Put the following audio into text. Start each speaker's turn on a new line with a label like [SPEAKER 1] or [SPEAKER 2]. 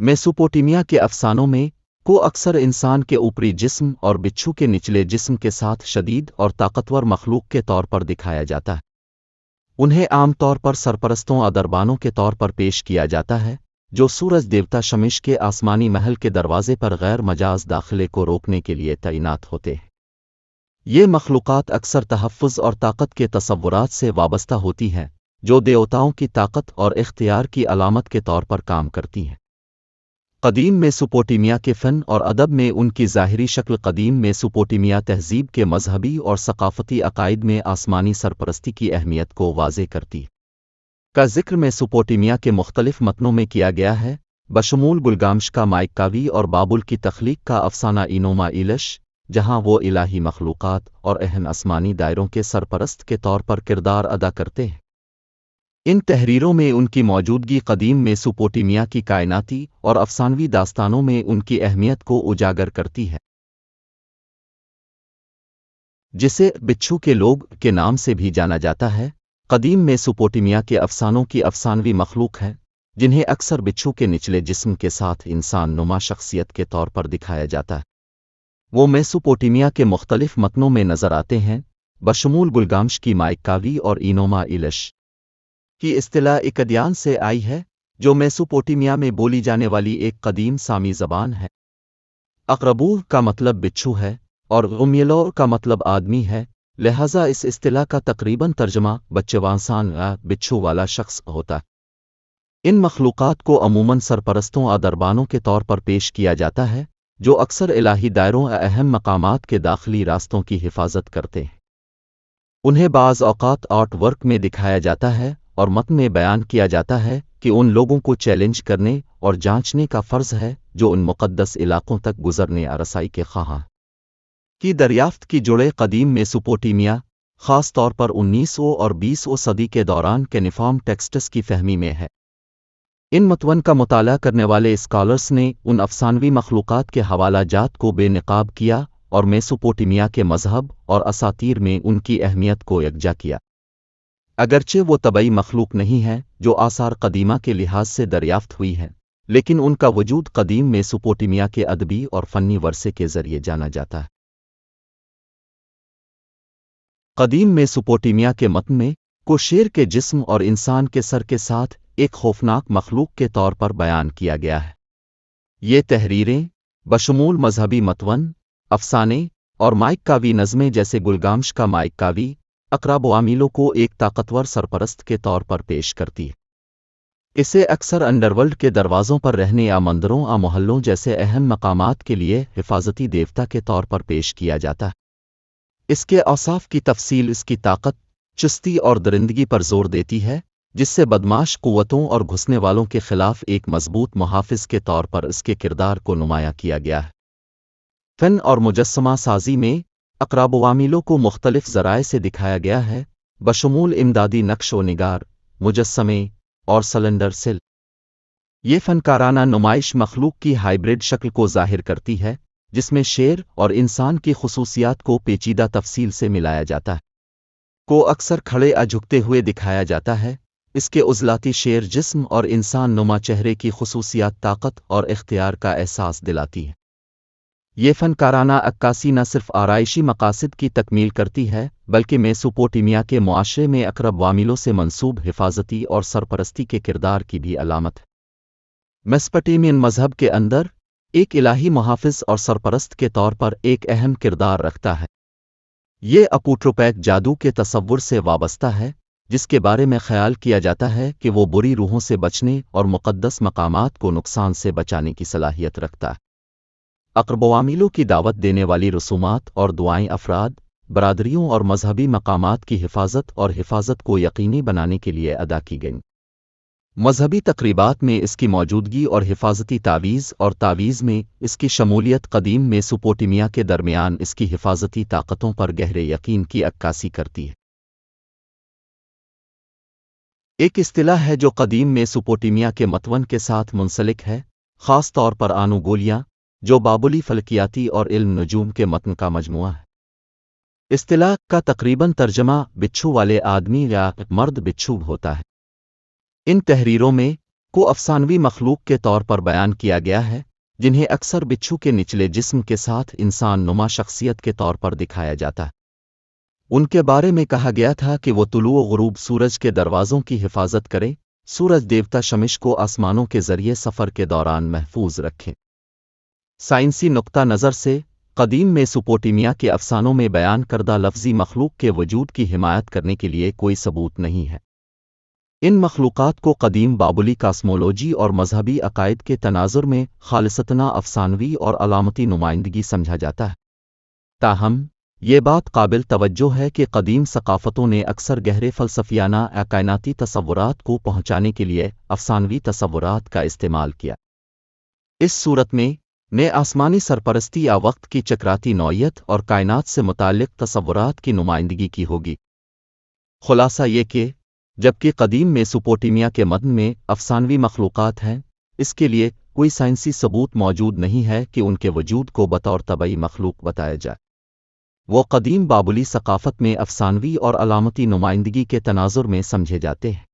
[SPEAKER 1] Mesopotamia के अफसानों में को अक्सर इंसान के ऊपरी जिस्म और बिच्छू के निचले जिस्म के साथ शदीद और ताकतवर मखलूक के तौर पर दिखाया जाता है। उन्हें आमतौर पर सरपरस्तों और दरबानों के तौर पर पेश किया जाता है, जो सूरज देवता शमिश के आसमानी महल के दरवाजे पर गैर मजाज दाखिले को रोकने के लिए तैनात होते हैं। ये मखलूक़ात अक्सर तहफ़्फ़ुज़ और ताकत के तसव्वुरात से वाबस्ता होती हैं, जो देवताओं की ताकत और इख्तियार की अलामत के तौर पर काम करती हैं। कदीम मेसोपोटामिया के फ़न और अदब में उनकी ज़ाहिरी शक्ल कदीम मेसोपोटामिया तहज़ीब के मजहबी और सकाफ़ती अक़ाइद में आसमानी सरपरस्ती की अहमियत को वाज़े करती है। का ज़िक्र मेसोपोटामिया के मुख्तलिफ मतनों में किया गया है, बशमूल गुलगामश का माइकावी और बाबुल की तख्लीक का अफ़साना इनोमा इलश, जहाँ वो इलाही मखलूक़ात और अहम आसमानी दायरों के सरपरस्त के तौर पर किरदार अदा करते हैं। इन तहरीरों में उनकी मौजूदगी कदीम मेसोपोटामिया की कायनाती और अफसानवी दास्तानों में उनकी अहमियत को उजागर करती है, जिसे बिच्छू के लोग के नाम से भी जाना जाता है। कदीम मेसोपोटामिया के अफसानों की अफसानवी मखलूक हैं, जिन्हें अक्सर बिच्छू के निचले जिस्म के साथ इंसान नुमा शख्सियत के तौर पर दिखाया जाता है। वो मेसोपोटामिया के मुख्तलिफ मतनों में नज़र आते हैं, बशमूल गुलगामश की माइकावी और इनोमा इलश की इस्तिलाह इकदियान से आई है, जो मेसोपोटामिया में बोली जाने वाली एक कदीम सामी ज़बान है। अक़रबूर का मतलब बिच्छू है और गुम्यलोर का मतलब आदमी है, लिहाजा इस इस्तिलाह का तकरीबन तर्जमा बच्चेवांसान बिच्छू वाला शख्स होता है। इन मखलूक़ात को अमूमन सरपरस्तों और दरबानों के तौर पर पेश किया जाता है, जो अक्सर इलाही दायरों या अहम मकामात के दाखिली रास्तों की हिफाजत करते हैं। उन्हें बाज़ औक़ात आर्ट वर्क में दिखाया जाता है और मतन में बयान किया जाता है कि उन लोगों को चैलेंज करने और जांचने का फ़र्ज़ है जो उन मुक़द्दस इलाक़ों तक गुज़रने या रसाई के ख़्वाहां की दरियाफ्त की जुड़े। कदीम मेसोपोटामिया ख़ास तौर पर 19वीं और 20वीं सदी के दौरान कैनिफ़ॉर्म टेक्स्ट्स की फहमी में है। इन मतवन का मुताला करने वाले स्कॉलर्स ने उन अफसानवी मखलूक़ात के हवाला जात को बेनकाब किया और मेसोपोटामिया के मज़हब और असातीर में उनकी अहमियत को यकजा किया। अगरचे वो तबई मखलूक नहीं है जो आसार कदीमा के लिहाज से दरियाफ्त हुई है, लेकिन उनका वजूद कदीम मेसोपोटामिया के अदबी और फ़न्नी वर्से के ज़रिए जाना जाता है। कदीम मेसोपोटामिया के मतन में को शेर के जिस्म और इंसान के सर के साथ एक खौफनाक मखलूक के तौर पर बयान किया गया है। ये तहरीरें बशमूल मजहबी मतवन, अफसाने और माइकावी नज़में जैसे गुलगामश का माइकावी अक़राब-व-आमीलों को एक ताकतवर सरपरस्त के तौर पर पेश करती है। इसे अक्सर अंडरवर्ल्ड के दरवाज़ों पर रहने या मंदिरों या मोहल्लों जैसे अहम मकामात के लिए हिफाजती देवता के तौर पर पेश किया जाता है। इसके औसाफ की तफसील इसकी ताकत, चुस्ती और दरिंदगी पर जोर देती है, जिससे बदमाश कुव्वतों और घुसने वालों के खिलाफ एक मजबूत मुहाफ़िज़ के तौर पर इसके किरदार को नुमाया किया गया है। फ़न और मुजस्समा साजी में अक़राब-व-आमीलों को मुख्तलिफ ज़राए से दिखाया गया है, बशमूल इमदादी नक्श व निगार, मुजस्समे और सलेंडर सिल। ये फ़नकाराना नुमाइश मखलूक की हाइब्रिड शक्ल को ज़ाहिर करती है, जिसमें शेर और इंसान की खुसूसियात को पेचीदा तफसील से मिलाया जाता है। को अक्सर खड़े या झुकते हुए दिखाया जाता है। इसके उज़लाती शेर जिस्म और इंसान नुमा चेहरे की खुसूसियात ताकत और इख्तियार का एहसास दिलाती है। ये फ़नकाराना अक्कासी न सिर्फ आराइशी मकासद की तकमील करती है, बल्कि मेसोपोटामिया के मुआशरे में अक़रब-व-आमीलों से मंसूब हिफाजती और सरपरस्ती के किरदार की भी अलामत है। मेसोपोटामियन मज़हब के अंदर एक इलाही मुहाफ़िज़ और सरपरस्त के तौर पर एक अहम किरदार रखता है। ये अपूट्रोपैक जादू के तसव्वुर से वाबस्ता है, जिसके बारे में ख्याल किया जाता है कि वो बुरी रूहों से बचने और मुक़द्दस मकामात को नुकसान से बचाने की सलाहियत रखता है। अक़रब-व-आमीलों की दावत देने वाली रसूमात और दुआएं अफ़राद, बरादरियों और मजहबी मकामात की हिफाजत को यकीनी बनाने के लिए अदा की गईं। मजहबी तक़रीबात में इसकी मौजूदगी और हिफाजती तावीज़ में इसकी शमूलियत कदीम मेसोपोटामिया के दरमियान इसकी हिफाजती ताकतों पर गहरे यकीन की अक्कासी करती है। एक इस्तिलाह है जो कदीम मेसोपोटामिया के मतवन के साथ मुंसलिक है, ख़ास तौर पर आनुगोलिया, जो बाबुली फ़लकियाती और इल्म नजूम के मतन का मजमुआ है। इस्तिलाह का तकरीबन तर्जमा बिच्छू वाले आदमी या मर्द बिच्छू होता है। इन तहरीरों में کو अफसानवी मखलूक के तौर पर बयान किया गया है, जिन्हें अक्सर बिच्छू के निचले जिस्म के साथ इंसान नुमा शख्सियत के तौर पर दिखाया जाता है। उनके बारे में कहा गया था कि वो तुलू गुरूब सूरज के दरवाज़ों की हिफाजत करें, सूरज देवता शमिश को आसमानों के जरिए सफ़र के दौरान महफूज रखें। साइंसी नुक्ता नज़र से कदीम मेसोपोटामिया के अफसानों में बयान करदा लफ्ज़ी मखलूक के वजूद की हिमायत करने के लिए कोई सबूत नहीं है। इन मखलूक़ात को कदीम बाबुली कास्मोलॉजी और मजहबी अकायद के तनाजुर में खालिसतना अफसानवी और अलामती नुमाइंदगी समझा जाता है। ताहम ये बात काबिल तवज्जो है कि कदीम सकाफ़तों ने अक्सर गहरे फ़लसफ़ियाना कायनाती तसव्वुरात को पहुँचाने के लिए अफसानवी तसव्वुरात का इस्तेमाल किया। इस सूरत में ने आसमानी सरपरस्ती या वक्त की चक्राती नौइयत और कायनात से मुताल्लिक़ तसव्वुरात की नुमाइंदगी की होगी। खुलासा ये कि जबकि कदीम मेसोपोटामिया के मदन में अफसानवी मखलूक़ात हैं, इसके लिए कोई साइंसी सबूत मौजूद नहीं है कि उनके वजूद को बतौर तबई मखलूक बताया जाए। वो कदीम बाबुली सकाफ़त में अफसानवी और अलामती नुमाइंदगी के तनाजुर में समझे जाते हैं।